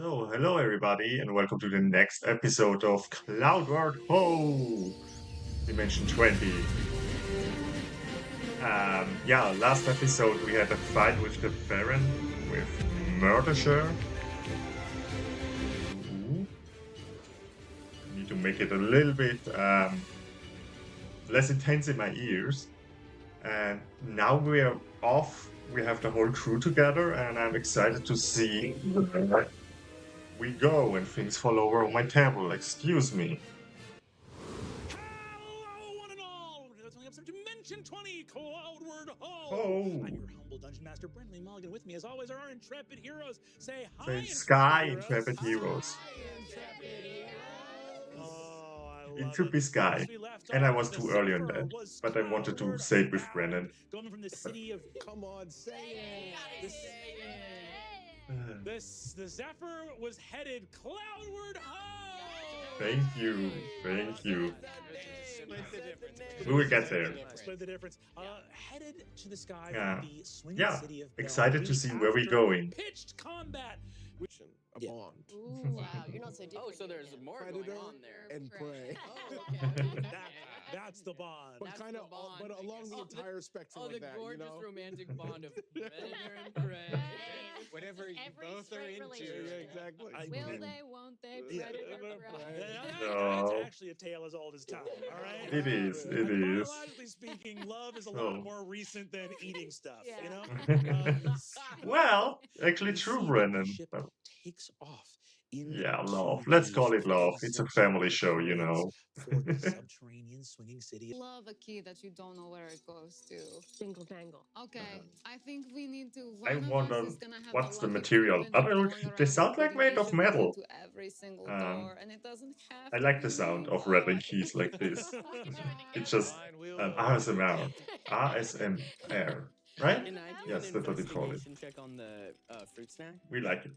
So, hello everybody, and welcome to the next episode of Cloudward Ho! Dimension 20. Yeah, last episode we had a fight with the Baron, with Murdersher. Ooh. Need to make it a little bit less intense in my ears. And now we're off. We have the whole crew together, and I'm excited to see where we go and things fall over on my table. Excuse me. Hello, one and all! That's only episode Dimension 20, Cloudward Oh. I'm your humble Dungeon Master, Brentley Mulligan. With me, as always, are our intrepid heroes. Say hi, Say intrepid Sky heroes. Intrepid Heroes. Oh, I It love should it. be Sky. Last we left And I off, was the too early on Zephyr that. was But I wanted to Cloudward say it with bound, Brennan. Going from the city of... Come on, say it. The Zephyr was headed Cloudward home! Thank you. Thank you. We will get there. Split the difference. Headed to the sky Yeah. from the swinging Yeah. city of Excited to Bellevue see where we're after going. Pitched combat. A Yeah. bond. Ooh, wow, you're not so different. Oh, so there's here, more Fight going it out on there. and pray. Oh, okay. That's the bond. But That's kind of, the bond, but I along guess. the Oh, the- entire spectrum Oh, the of that, gorgeous you know? romantic bond of vinegar and pray. Whatever you Every both are straight into. relationship. Yeah, exactly. Will they, won't they, Yeah. predator, prey? No. That's actually a tale as old as time, all right? It is. And It is. biologically speaking, love is a Oh. lot more recent than eating stuff, Yeah. you know? Well, actually You true, see that Brennan. the ship takes off Yeah, into love. Let's call it the love. It's a family show, you parades know. for the subterranean swinging city. Love a key that you don't know where it goes to. Jingle jangle. Okay, I think we need to. I One of wonder us is gonna have what's the lucky material. privilege of I don't know, going they around sound like putting made of Asian metal. into every single Um, door, and it doesn't have I to like the be sound of one. rattling keys like this. It's just ASMR. ASMR. Right? Can I do Yes, an that's what they call it. investigation check on the fruit snack? We like it.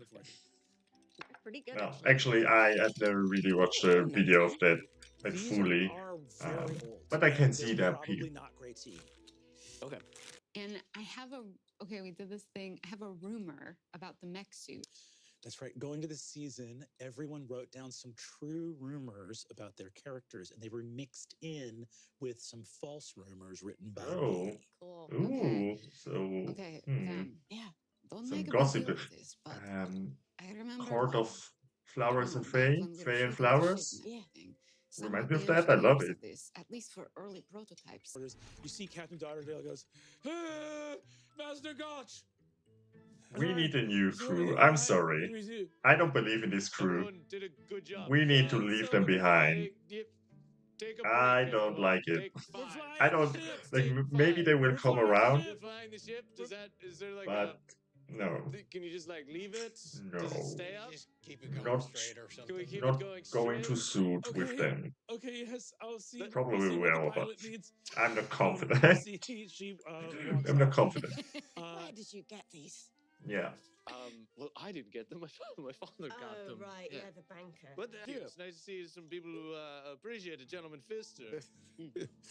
Pretty good. Well, actually, I never really watched a video of that like These fully. are very old, but I can and see they're that probably appeal. not great to eat. Okay. And I have a. Okay, we did this thing. I have a rumor about the mech suit. That's right. Going to the season, everyone wrote down some true rumors about their characters, and they were mixed in with some false rumors written by Oh. me. Cool. Ooh, so Okay, hmm, don't some make a gossip. big deal of this, but I remember Court of Flowers and back Fae, when we were Fae and shooting the Flowers. ship and everything, some Remind of me of the that, I love engineers it. of This, at least for early prototypes. You see Captain Dotterdale goes, "Ah, Master Gotch! We need a new Is there crew. anything I'm I- sorry. Let me see." I don't believe in this crew. Everyone did a good job. We need to leave them behind. Take a I break, don't everyone. like it. Take We're 5. flying I don't the ship. like. Take Maybe they 5. will We're come flying the around, ship. Flying the ship? Is there like but no, can you just like leave it? Does No. it stay up? keep it going Not- straight or Can something. we keep not it going to straight? suit with Okay. them. Okay, yes, I'll see. Probably I'll see what the will, but pilot needs. I'm not You confident. see, she walks I'm not off. confident. Where did you get these? Yeah. Well, I didn't get them. My father got Oh, them. right. Yeah, the banker. But it's nice to see some people who appreciate a gentleman fister.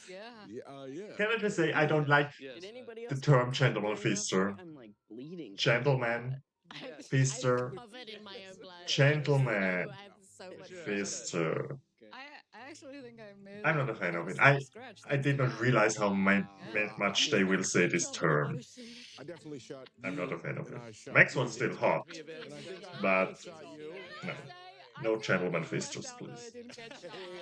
Yeah. Yeah. Can I just say I don't like Yes. Did anybody the else term get gentleman very enough? fister. I'm like bleeding. Gentleman Yes. fister. I'm covered in my own blood. Gentleman I have so much fister. I actually think I made. I'm not a fan of it. from scratch. I That's did the not way. realize how Yeah. much they will say this term. I definitely shot. I'm not you, a fan of and it. I shot Maxwell's you. still hot. Me a bit. And I think I But- shot you. No. No gentleman fisters, please. Hey,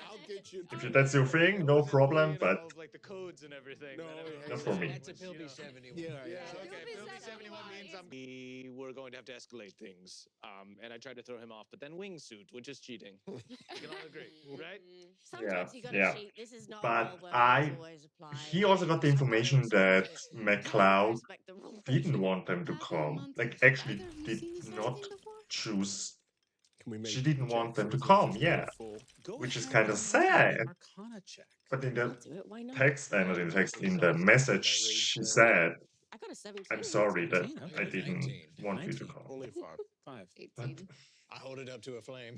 I'll get you. If that's your thing, no problem, but Of, like the codes and everything. No, that everyone not says. for me. That's a Pilby 71. Yeah. Yeah, yeah. okay. Pilby Pilby 71 means we were going to have to escalate things. And I tried to throw him off, but then wingsuit, which is cheating. We can all agree, right? Sometimes you gotta yeah. cheat. This is not But all where I- it's always applied. He also got the information that McCloud Respect the rules. didn't want them to come. Like, actually did not choose. Can we make She didn't want checks them or to is it come, just yeah. full? Go Which is ahead kinda and sad. make an Arcana check. But in I'll the do it. Why not? text, not in the text, in the message, she said, I got a 17. I'm sorry that 17, I okay. didn't 19. want you to 19. come. Only 5. 5. 18. I hold it up to a flame.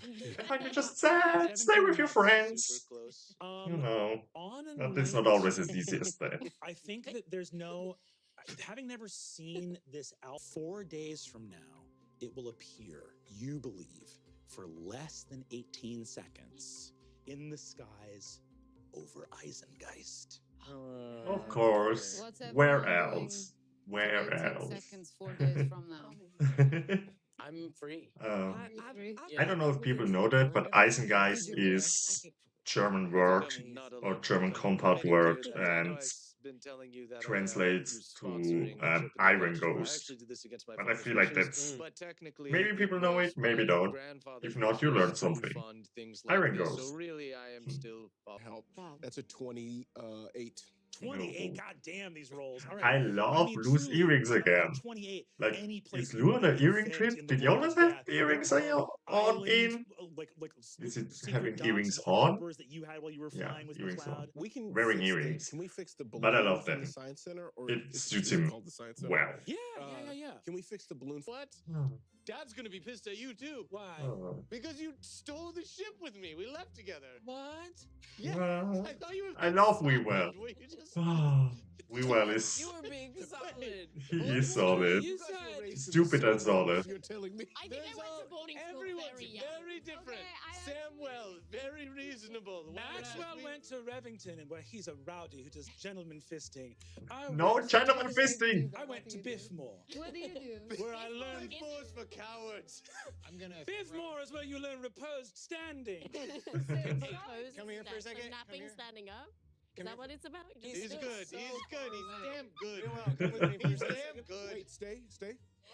I'm just sad. Stay with your friends. Super close. You know, On and but it's away not always as easy as that. I think that there's no, having never seen this out 4 days from now it will appear, you believe, for less than 18 seconds in the skies over Eisengeist. Of course. What's Where everyone doing else? for Where 18 else? seconds, 4 days from now? I'm free. Free? I don't know if people know that, but Eisengeist is German I word think I'm not or alone. German I've compound made it word clear that I know and I've been telling you that I translates use to sponsoring a trip in the Iron future. I Ghost. actually did this against my But I father's feel like wishes, that's but technically maybe people know was it, maybe my don't. grandfather's If not, you wishes learned to something. fund things like Iron this. Ghost. So really, I am still. Help. Wow. That's a 28. 28, No. god damn these rolls. All right. I love loose truly, earrings at again. 28, Like, any place is you Lou want on to an earring invent trip? in the Did world y'all is have that. earrings There on islands, in? like Is it secret having docks earrings and on? harbors that you had while you were Yeah, flying with earrings on. McLeod. We can Wearing fix earrings. Can we fix the balloon But I love from them. the Science Center? Or It is suits still him called the Science Center? well. Yeah. Can we fix the balloon? What? Dad's gonna be pissed at you too. Why? Because you stole the ship with me. We left together. What? Yeah. Well, I thought you were. I love being Wewell. solid. Were you just- Wewell is You were being solid. he is solid. You guys were said- raised in Stupid the and same solid. house, You're telling me. I think I went to boarding school Everyone's very young. very different. Okay, Sam Wells, very reasonable. Maxwell went to Revington, and where he's a rowdy who does gentleman fisting. I No went gentleman to- fisting. I went to Biffmore, What do you do? where I learned. Biffmore's for cowards. I'm gonna. Biffmore is where you learn reposed standing. Pose Come here for a stand- second. Come Napping, here. standing up. Is Come that here. what it's about? He's Just- good. so He's good. He's far damn good. Come with me for a He's second. damn good. Wait, stay.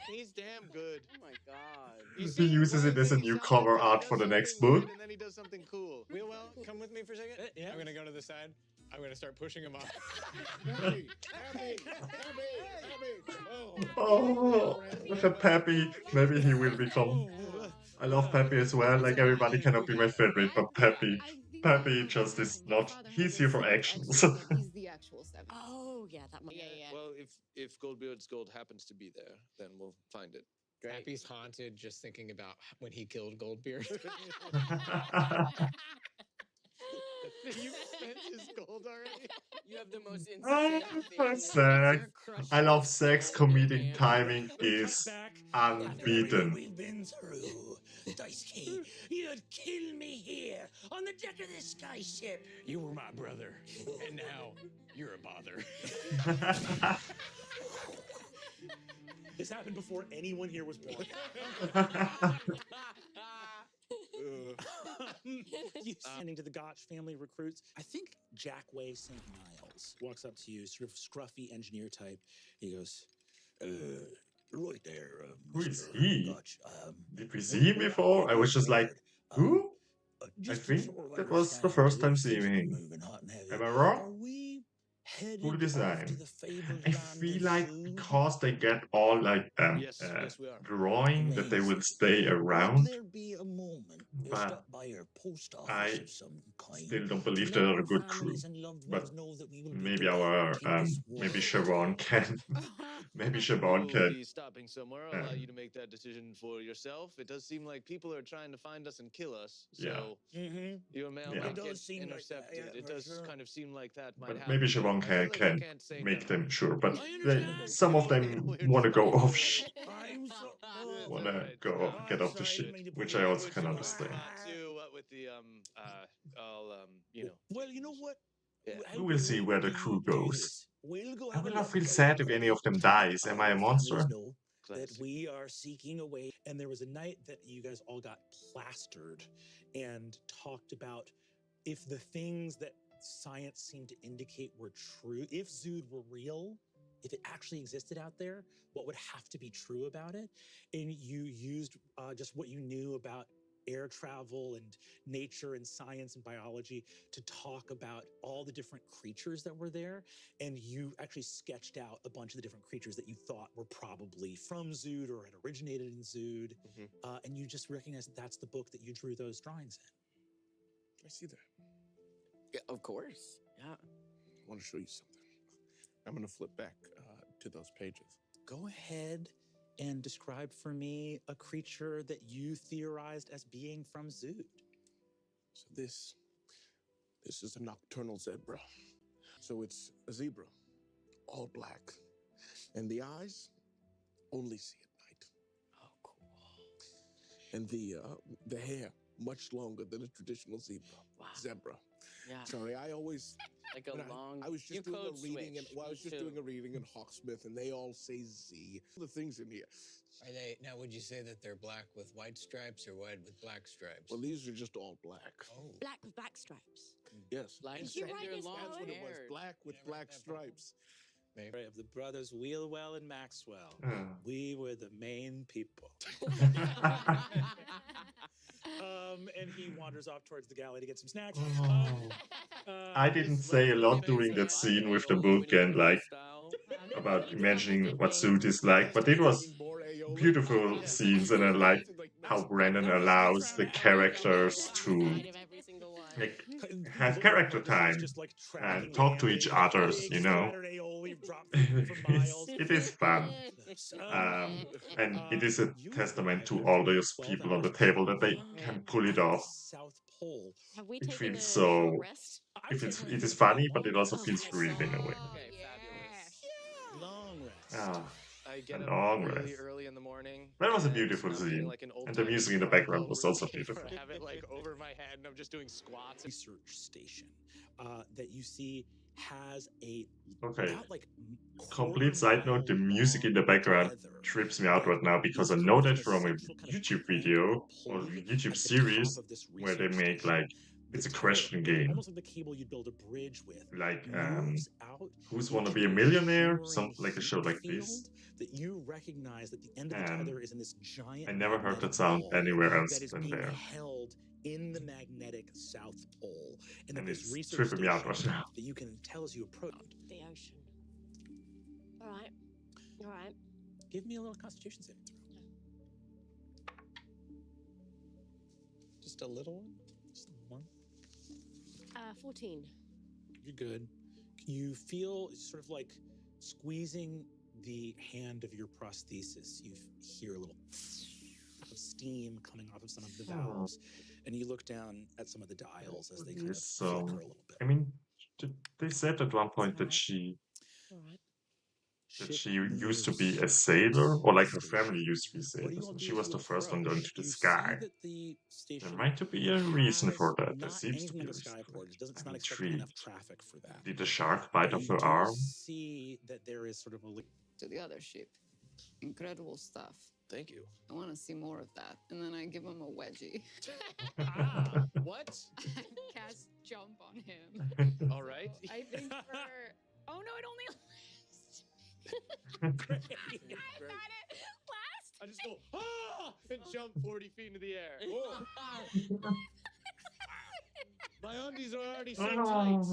He's damn good. Oh my god. You He see, uses one it as a thing new solid, cover then he art does for the next something weird, book. And then he does something cool. Well, come with me for a second. Yeah. I'm gonna go to the side. I'm gonna start pushing him off. Happy. Oh, look at Peppy. Maybe he will become. I love Peppy as well. Like everybody cannot be my favorite, but Peppy. Peppy just is not. He's here for actions. He's the actual 7. Oh yeah, that might. Yeah. Well, if Goldbeard's gold happens to be there, then we'll find it. Happy's haunted just thinking about when he killed Goldbeard. You spent his gold already? You have the most Oh, insane sex. I love sex. Comedic Yeah. timing is Back. unbeaten. We've been through. Daisuke, you'd kill me here on the deck of this skyship. You were my brother, and now you're a bother. This happened before anyone here was born. You standing to the Gotch family recruits. I think Jackway St. Niles walks up to you, sort of scruffy engineer type. He goes, right there. Who is Mr. he? Gotch, Did we see him before? I was just like, who? I think that was the first time seeing him. Am I wrong? Cool design. I feel like because they get all like Yes, we are. drawing that they will stay around. There be a moment But stop by your post office I of some kind. Still don't to believe let they're our a good crew. families and loved But ones know that we will be maybe together our till this maybe war Siobhan is can maybe Siobhan We'll can be stopping somewhere. I'll allow you to make that decision for yourself. It does seem like people are trying to find us and kill us. So Yeah. over. your mail Yeah. might It does get seem like that, intercepted. yeah, It for does sure. kind of seem like that might but happen. maybe Siobhan I feel like I can can't say make no. them sure. But I they, understand. some of them Weird want to go spot. off I'm so want to Right. go I'm get off the sorry, I shit, didn't mean to which put I you also in can such a understand. spot. To what with the Well, you know what? Yeah. We will see where the crew goes. We'll go I have will a not look, feel okay? sad if any of them dies. Am I a Our monster? families know that Classic. we are seeking a way, and there was a night that you guys all got plastered and talked about if the things that science seemed to indicate were true, if Zood were real, if it actually existed out there, what would have to be true about it? And you used just what you knew about air travel and nature and science and biology to talk about all the different creatures that were there. And you actually sketched out a bunch of the different creatures that you thought were probably from Zood or had originated in Zood. And you just recognized that that's the book that you drew those drawings in. I see that. Yeah, of course. Yeah. I want to show you something. I'm going to flip back to those pages. Go ahead and describe for me a creature that you theorized as being from Zood. So this is a nocturnal zebra. So it's a zebra, all black. And the eyes only see at night. Oh, cool. and the hair much longer than a traditional zebra. Wow. Zebra. Yeah. Sorry, I always Like a when long. I was you just doing a code reading, switch. I Me was just too. doing a reading in Hawksmith, and they all say Z. The things in here. Are they now? Would you say that they're black with white stripes or white with black stripes? Well, these are just all black. Oh, Black with black stripes. Yes, Like Did you write they're this long that's what it was. haired. Black with Yeah, right, black that part. stripes. Maybe of the brothers Wheelwell and Maxwell. Uh. We were the main people. And he wanders off towards the galley to get some snacks. I didn't say a lot during that scene with the book and like about imagining what Suit is like, but it was beautiful scenes, and I like how Brennan allows the characters to like have character time and talk to each other, you know. It is fun. And it is a testament to all those people on the table that they can pull it off. South Pole. Have we It taken feels a so. short rest? It is funny, but it also feels real in a way. Okay, fabulous. Long rest. Ah, I get A up long really rest. early in the morning. That was a and beautiful I'm doing, scene. like, an And the old-timey music in the barbell background was also routine where beautiful. I have it like over my head, and I'm just doing squats. Research station that you see has a Okay. about like Complete side note, the music in the background trips me out right now because I know that from a YouTube video or YouTube series where they make like it's a question game. Almost like the cable you'd build a bridge with. Like Moves out Who's into Wanna Be a a Millionaire? shimmering Like a show like heat this. field that you recognize that the end of the And tether is in this giant I never heard magnetic that sound ball anywhere else that is than being there. held in the magnetic South Pole, and that And this it's research tripping me out right station now. that you can tell as you approach. The ocean. All right. All right. Give me a little Constitution saving throw. just a little one. Just one. 14. You're good. You feel sort of like squeezing the hand of your prosthesis. You hear a little of steam coming off of some of the valves, and you look down at some of the dials as they kind of So, flicker a little bit. I mean, they said at one point that Alright. she All right. used to be a sailor, or like her family used to be sailors, and she was the first one going to the sky. There might be a reason for that. There seems to be a reason. It's I'm not expecting enough intrigued. traffic for that. Did the shark bite But off you her do arm? see that there is sort of a To the other ship. Incredible stuff. Thank you. I want to see more of that. And then I give him a wedgie. What? Cast jump on him. All right. I think for. Oh no, it only great. I had it last. I just go ah and jump 40 feet into the air. Whoa. My undies are already so tight.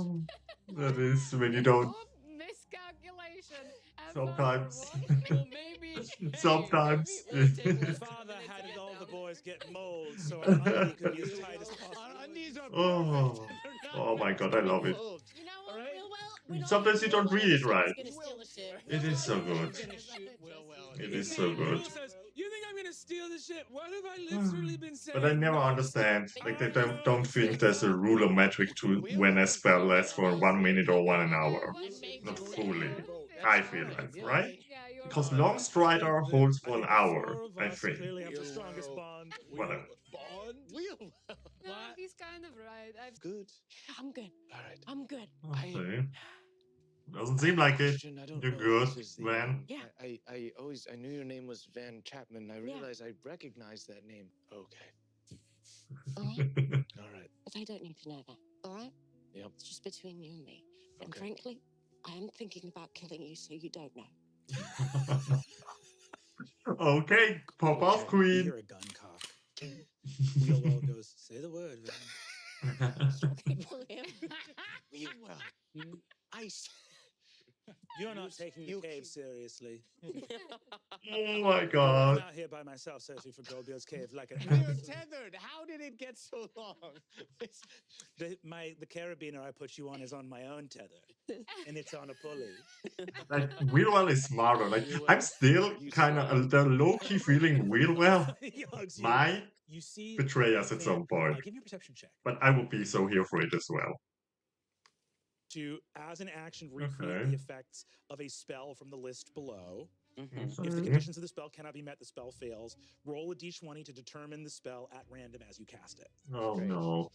That is when you don't. Oh, miscalculation. Sometimes. Well, maybe. Sometimes. maybe we'll take My this father minutes had to get all the them. boys get mold, so our undie could be as tight as possible. Our undies are Oh. perfect. They're not Oh my God, I love it. mold. You know what, All right. Will? Sometimes you don't read it right. Gonna steal the ship. It is so good. I'm gonna shoot well. It is so good. He says, "You think I'm gonna steal the ship? What have I literally been saying?" But I never understand. Like they don't think there's a rule or metric to when a spell lasts for 1 minute or 1 hour. Not fully. I feel like, right? Yeah, you're Because right. Long Strider holds for an The hour, four of I us think. clearly have the strongest bond. Whatever. Bond? Wheel. No, he's kind of right. I've Good. I'm good. All right. I'm good. Okay. Doesn't seem like it. Question, I don't You're know if good, this is the, Van. Yeah. I always I knew your name was Van Chapman. I realized I recognized that name. Okay. All right. All right. But I don't need to know that. All right? Yep. It's just between you and me. And Okay. frankly, I am thinking about killing you, so you don't know. Okay, pop off, You Queen. hear a gun cock. Wheelwell goes, "Say the word." Van." Pull him. Well, ice. You're not taking the you cave keep- seriously. Oh my I'm God. out here by myself searching for Goldbeard's cave like an We're absolute- tethered. How did it get so long? The carabiner I put you on is on my own tether, and it's on a pulley. Like Wheelwell is smarter. Like I'm still kind of the low-key feeling Wheelwell He hugs you. might You see, betray us at some point. give me a perception check But I would be so here for it as well. to, as an action, recreate Okay. the effects of a spell from the list below. If the Okay. conditions of the spell cannot be met, the spell fails. Roll a d20 to determine the spell at random as you cast it. Oh Great. no.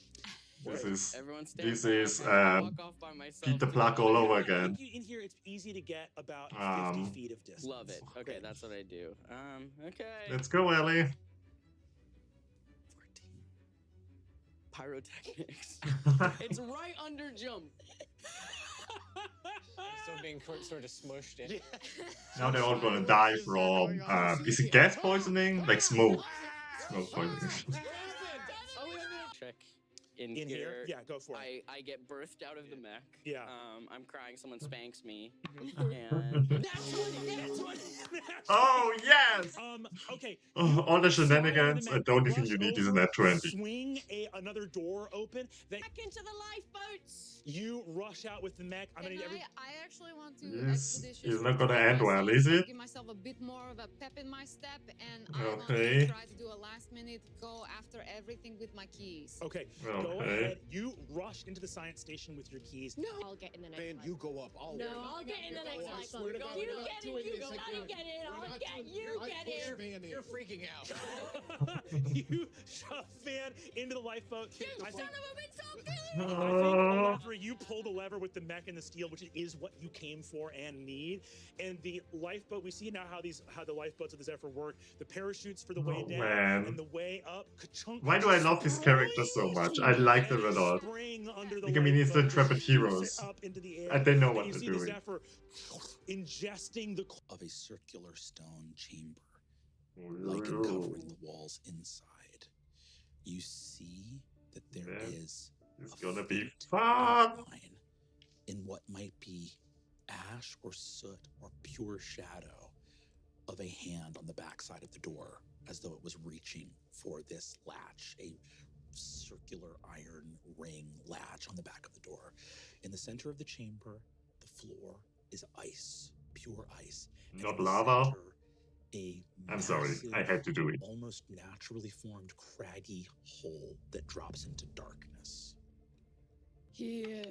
This Great. is Everyone stand this back. is I gotta walk off by myself. Pete the to Plug get all my- over I again. think in here it's easy to get about 50 Um, feet of distance. Love it. Okay, that's what I do. Okay. Let's go, Ellie. 14. Pyrotechnics. It's right under jump. Still being sort of smushed in. Now they're all gonna die from is it gas poisoning? Like smoke. Smoke poisoning. Check in, In here? Yeah, go for it. I get birthed out of the mech. Yeah. I'm crying. Someone spanks me. That's what. Oh yes! Okay. Oh, all the Slide out of shenanigans. the I mech, don't even rush you need is over, an N20. Swing another door open. Then Back into the lifeboats. you rush out with the mech. I'm gonna need every. I actually want to This expeditiously is not gonna end prepare well, myself, is so it? give myself a bit more of a pep in my step, and I want Okay. to try to do a last minute go after everything with my keys. Okay. Go Okay. ahead. You rush into the science station with your keys. No, I'll get in the next Van, lifeboat. you go up. I'll No, I'll get in the next I lifeboat. swear to God, You we're not get doing it, you this bloody again. get it, We're I'll not get doing- you, I get push it. Van in. You're freaking out. You shove Van into the lifeboat. You I son think, of a bitch, I'll kill I you. think Alethra, you pull the lever with the mech and the steel, which is what you came for and need. And the lifeboat, we see now how the lifeboats of the Zephyr work. The parachutes for the way Oh, down man. and the way up. Ka-chunk, Why do I love this character so much? I like them a lot. Spring under the Like, I mean, it's the lifeboat, intrepid shoots it heroes. up into the air. And they know And what you they're see doing. the Zephyr ingesting the of a circular stone chamber, like covering the walls inside. You see that there Yeah. is It's a gonna be faint fun. outline in what might be ash or soot or pure shadow of a hand on the backside of the door, as though it was reaching for this latch, a circular iron ring latch on the back of the door. In the center of the chamber, the floor is ice, pure ice. And Not in the lava. center, a I'm sorry, I massive, had to do it. almost naturally formed craggy hole that drops into darkness. Here.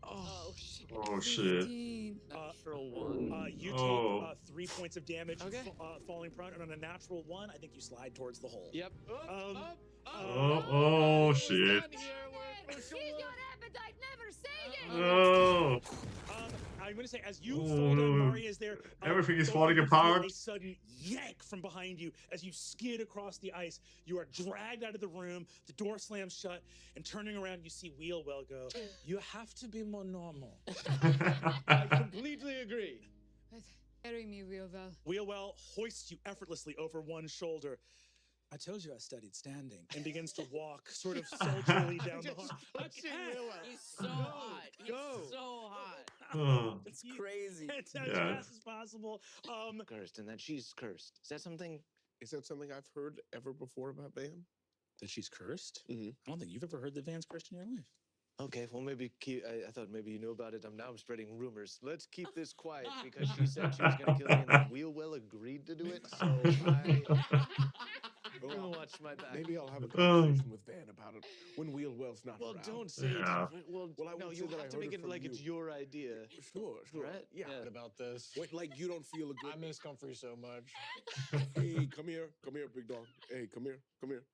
Oh, shit. Oh shit. 15. natural one. You Oh. take 3 points of damage Okay. falling prone, and on a natural 1, I think you slide towards the hole. Yep. Oh shit. Feed your appetite, never say it. Oh. I'm going to say, as you Oh, fall down, Mari is there. everything is both falling of you feel apart. A sudden yank from behind you as you skid across the ice. You are dragged out of the room. The door slams shut, and turning around, you see Wheelwell go. You have to be more normal. I completely agree. Carry me, Wheelwell. Wheelwell hoists you effortlessly over one shoulder. I told you I studied standing, and begins to walk sort of sultrily down the hall. Touching Wheelwell. He's so hot. He's Go. so hot. Oh. It's crazy. It's as Yeah. fast as possible. Cursed, and that she's cursed. Is that something? Is that something I've heard ever before about Van? That she's cursed? Mhm. I don't think you've ever heard that Van's cursed in your life. Okay, well maybe I thought maybe you knew about it. I'm spreading rumors. Let's keep this quiet because she said she was going to kill me, and then Wheelwell agreed to do it. So I'm gonna watch my back. Maybe I'll have a conversation with Van about it when Wheelwell's not Well, around. don't say Yeah. it. Well, Well, I no, won't you say that I have to heard make it it from like it's you. your idea. Sure. Right? Yeah. Yeah. About this. Wait, like you don't feel a good. I miss Comfrey so much. Hey, come here, big dog. Hey, come here.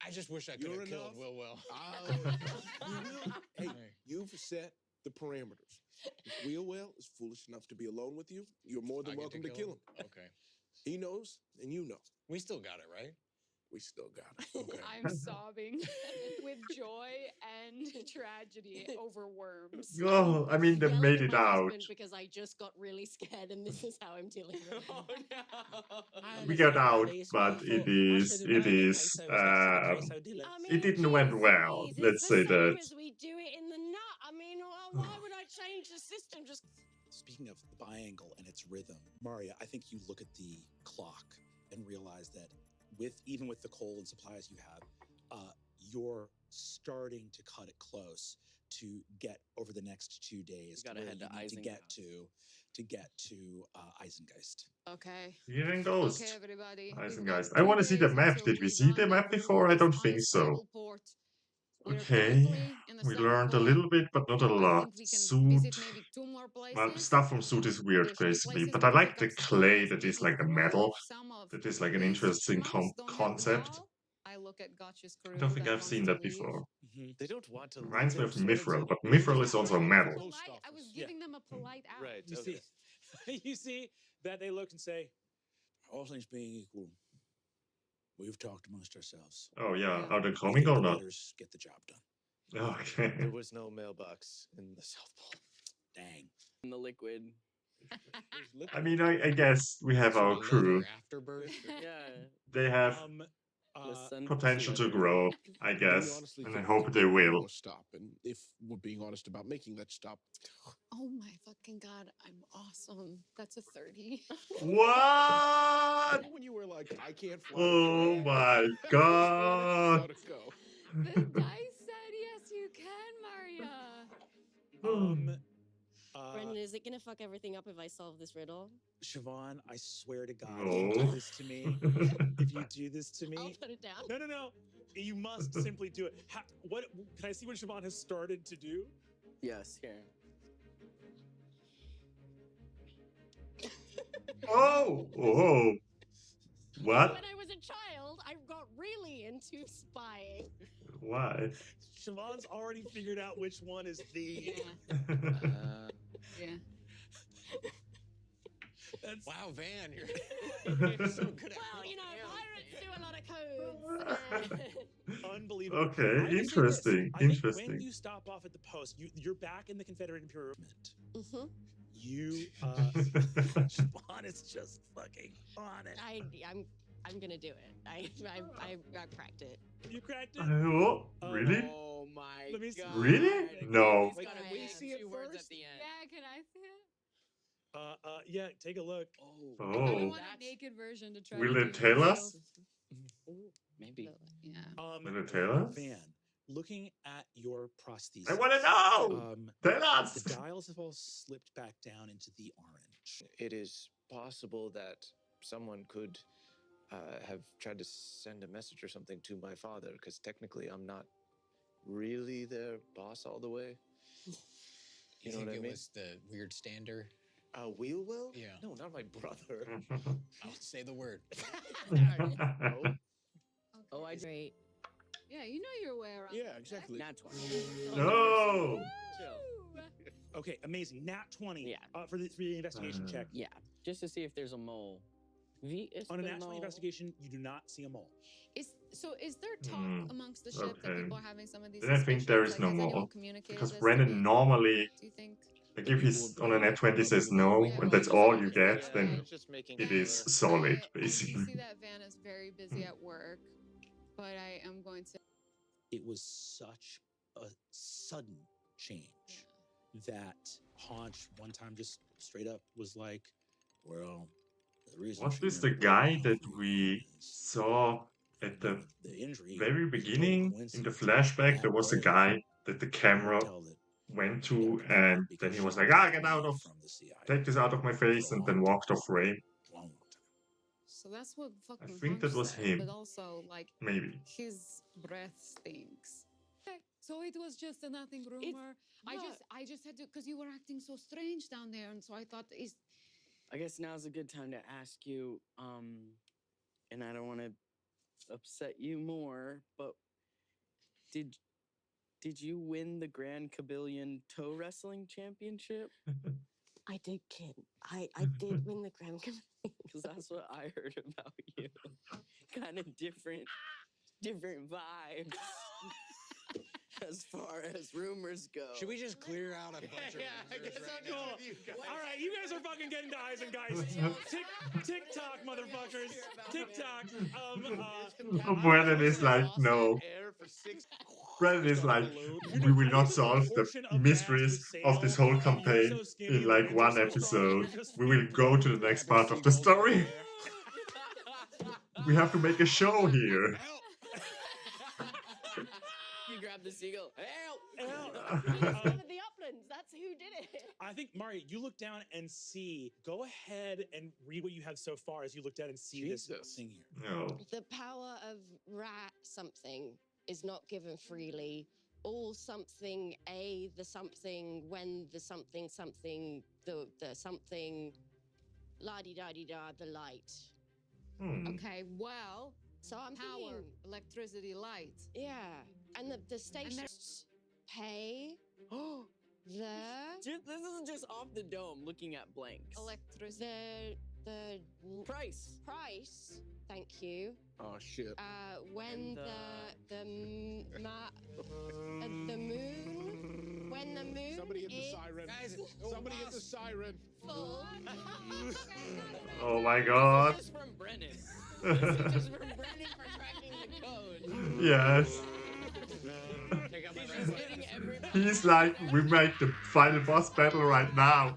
I just wish I could You're have killed enough. Will Well. Hey, you've set the parameters. If Wheelwell is foolish enough to be alone with you, you're more I than get welcome to kill him. Okay. He knows, and you know. We still got it, right? We still got it. Okay. I'm sobbing with joy and tragedy over worms. Oh, I mean, they Yelling made at it my out. husband because I just got really scared, and this is how I'm dealing with it. Oh no. We got out, but it is, I mean, it didn't went well. geez, Let's it's say the same that. as we do it in the nut. I mean, why would I change the system? Just Speaking of the biangle and its rhythm, Maria, I think you look at the clock and realize that even with the coal and supplies you have, you're starting to cut it close to get over the next 2 days Gotta where head to you need to get to Eisengeist. Okay. Here and goes. Okay, everybody. Nice We've and got guys. I 2 want to see the days map. until Did we see the rendezvous map before? I with don't think so. Unstable Port. We're Okay. currently in the We 100% learned a full. little bit, but not a I lot. think we can Suit. visit maybe 2 more Well, places. stuff from Suit is weird, Additional basically. places But I to like pick the up stuff. clay that is Maybe like the throw metal. if some of That is like an these interesting schmucks don't have the concept. ball. I look at Gotcha's crew I don't think that I've wants seen to that leave. before. They don't want to Reminds me leave. of They're so Mithril, but excited. Mithril is also Yeah, metal. polite. I was giving them a polite out. Right. You okay. see, you see that they look and say, All things being equal, we've talked amongst ourselves. Oh yeah, Yeah. are they We coming think or the not? letters get the job done. Okay. There was no mailbox in the South Pole. Dang. In the liquid. I mean, I guess we have our crew. Afterbirth. Yeah. They have The sun potential to letter. grow, I Do guess, we honestly and I think hope we they can make one will. more stop? And if we're being honest about making that stop, Oh my fucking god, I'm awesome. That's a 30. What? when you were like, I can't fly. Oh my god. Gotta go. The dice said yes, you can, Maria. Brendan, is it gonna fuck everything up if I solve this riddle? Siobhan, I swear to God, if No. you do this to me, if you do this to I'll me, put it down. no, you must simply do it. What can I see what Siobhan has started to do? Yes, here. Oh, oh. What? When I was a child, I got really into spying. Why? Siobhan's already figured out which one is the. Yeah. That's Wow, Van, you're so good at Well, you know, pirates do a lot of codes. unbelievable. Okay, I will say this, interesting, I think interesting. when you stop off at the post, you're back in the Confederate Imperial Mint. Mm-hmm. You, Siobhan is just fucking on it. I'm gonna do it. I cracked it. You cracked it. Oh, really? Oh my Let me see. god. Really? No. He's gotta Can wait we see it two words first? at the end. Yeah, can I see it? Yeah, take a look. Oh. I kind of Oh. want a naked version to try Will to it do tell myself. us? Maybe. Yeah. Will it tell us? Van, looking at your prosthesis. I want to know. Tell us. The dials have all slipped back down into the orange. It is possible that someone could have tried to send a message or something to my father, because technically I'm not really their boss all the way. You know think what I it mean? was the weird stander? Wheelwell? Yeah. No, not my brother. I'll say the word. No. Oh, I Great. Yeah, you know your way around. Yeah, exactly. Not 20. No. Chill. Okay, amazing. Nat 20. Yeah. For the investigation check. Yeah, just to see if there's a mole. On a nat 20 investigation, you do not see a mole. Is there talk amongst the ship that okay. people are having some of these? Then I think there suspicions? is no Has anyone more. communicated Because this to Brennan me? normally, Do you think? like if he's on a net 20 says no, Yeah, and well, that's you all said you it was get, like then that. Just making it is sure. solid, I do basically. see that Van is very busy at work, but I am going to. It was such a sudden change that Haunch one time just straight up was like, well, the reason Was she this never the broke guy down that for we you is saw at the the injury very was no beginning in the coincidence. flashback? That There was a day, guy that the I could camera tell that went she got to, confirmed and then because he she was like, wanted to get out leave of, from the CIA take this out of my face, for a and then long walked time. off frame. Long time. So that's what fucking. think that Hunch was said, him. But also, like, Maybe. his breath stinks. Okay, so it was just a nothing rumor. I just had to, because you were acting so strange down there, and so I thought, I guess now's a good time to ask you, and I don't want to upset you more, but did you win the Grand Cabillion Toe Wrestling Championship? I did, kid. I did win the Grand Prix. Because that's what I heard about you. Kind of different vibes. As far as rumors go. Should we just clear out a bunch of rumors right now? All right, you guys are fucking getting guys and guys. TikTok, motherfuckers. TikTok. Brennan is like, no. Brennan is like, we will not solve the mysteries of this whole campaign in like one episode. We will go to the next part of the story. We have to make a show here. You grab the seagull. Help! Discovered the uplands. That's who did it. I think, Mario, you look down and see. Go ahead and read what you have so far as you look down and see this thing here. No. The power of rat something is not given freely all something a the something when the something something the something la di da di da the light. Okay, well, So I'm power, thinking, electricity, light. yeah, and the station pay the This is just off the dome looking at blanks. Electricity. the Price. price. Thank you. Oh shit. When And the moon when the moon Somebody hit the is siren. Guys, Somebody hit the siren. full. Oh my god. This is from Brennan. This is just from Brennan for cracking the code. Yes. Check out my He's red just one. hitting everybody. He's like, we make the final boss battle right now.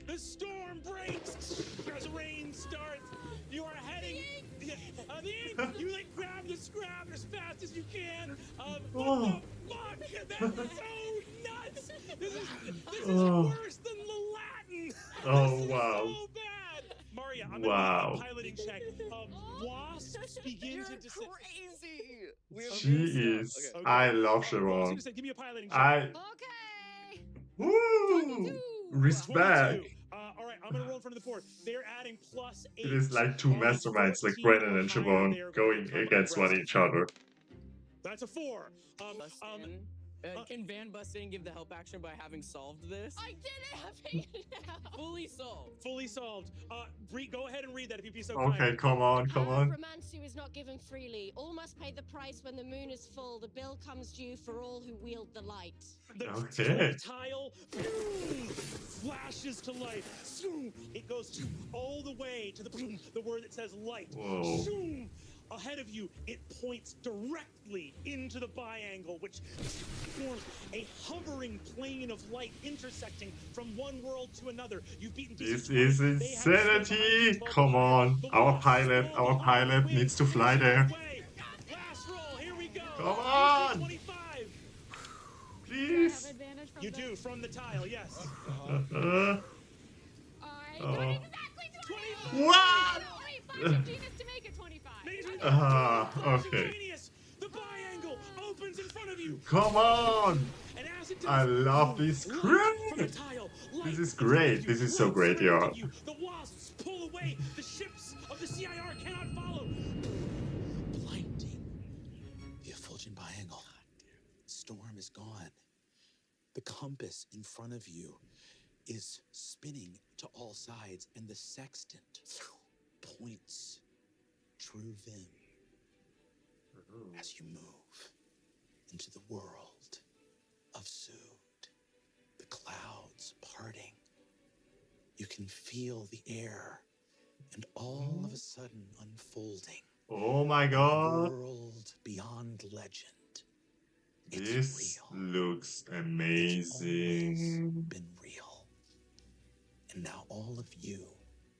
The storm breaks as rain starts. You are heading. You like grab the scrap as fast as you can. What the fuck? That's so nuts. This is worse than the Latin. Oh, This is wow. so bad. Maria, I'm Wow. gonna do a piloting check. Wasps begin You're to descend. crazy. She is. Okay. I love Ross, Sharon. you said, give me a piloting check. Okay. Woo! 22. Respect. 22. All right, I'm gonna roll in front of the board. They're adding +8. It is like two On a masterminds like 14 Brennan or and higher, Siobhan they are going to come against one aggressive. each other. That's a 4. Can Van bust in and give the help action by having solved this? I did it. I figured it out. Fully solved. Fully solved. Bree, go ahead and read that if you'd be so Okay, kind. come on, come on. Romance is not given freely. All must pay the price when the moon is full. The bill comes due for all who wield the light. The Okay. tile flashes to life. It goes all the way to the word that says light. Whoa. Ahead of you, it points directly into the biangle, which forms a hovering plane of light intersecting from one world to another. You've beaten This DC-20. is They have insanity. spent Come on. the Our Wasps pilot, fall our behind pilot the needs to wind. fly there. Halfway. Last roll, here we go. Come on. 25. Please. Advantage from You do, from the tile, yes. Uh, I Oh. got exactly 25. what? 25 genius to make it 25. Okay. Genius. The biangle opens in front of you. Come on. And as it does, I love this light script. from the tile, light This is in front great. of This you, is so light great, surrounding yeah. you. The wasps pull away. The ships of the CIR cannot follow. Blinding. The effulgent biangle. Storm is gone. The compass in front of you is spinning to all sides, and the sextant points true Vim as you move into the world of Zood. The clouds parting. You can feel the air, and all of a sudden unfolding. Oh my A god. world beyond legend. It's This real. looks It's always amazing. been real. And now all of you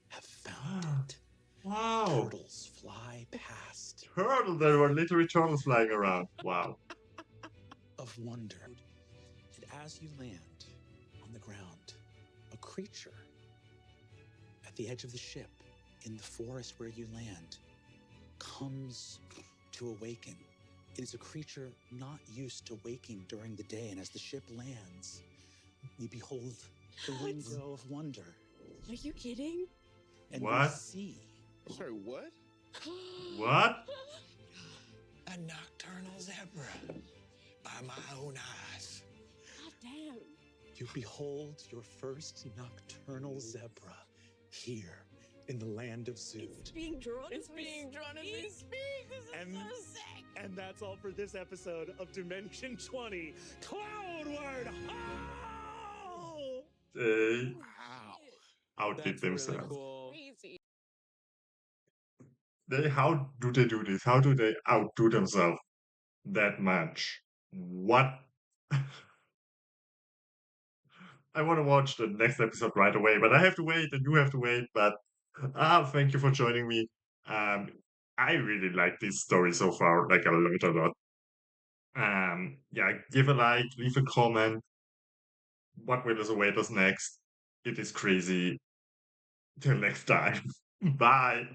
have found it. Wow. Turtles fly past Turtles. There were literally turtles flying around. Wow. of wonder. And as you land on the ground, a creature at the edge of the ship in the forest where you land comes to awaken. It is a creature not used to waking during the day, and as the ship lands, we behold the window of wonder. Are you kidding? And What? we see Sorry, what? What? A nocturnal zebra by my own eyes. God damn. you behold your first nocturnal zebra here in the land of Zood. It's being drawn. It's being drawn as we speak. This is And- so sick. And that's all for this episode of Dimension 20 Cloudward. Oh! They Wow. outdid That's really themselves. cool. Crazy. How do they do this? How do they outdo themselves that much? What? I want to watch the next episode right away, but I have to wait and you have to wait. But thank you for joining me. I really like this story so far, like a lot. Yeah, give a like, leave a comment. What will await us next? It is crazy. Till next time. Bye.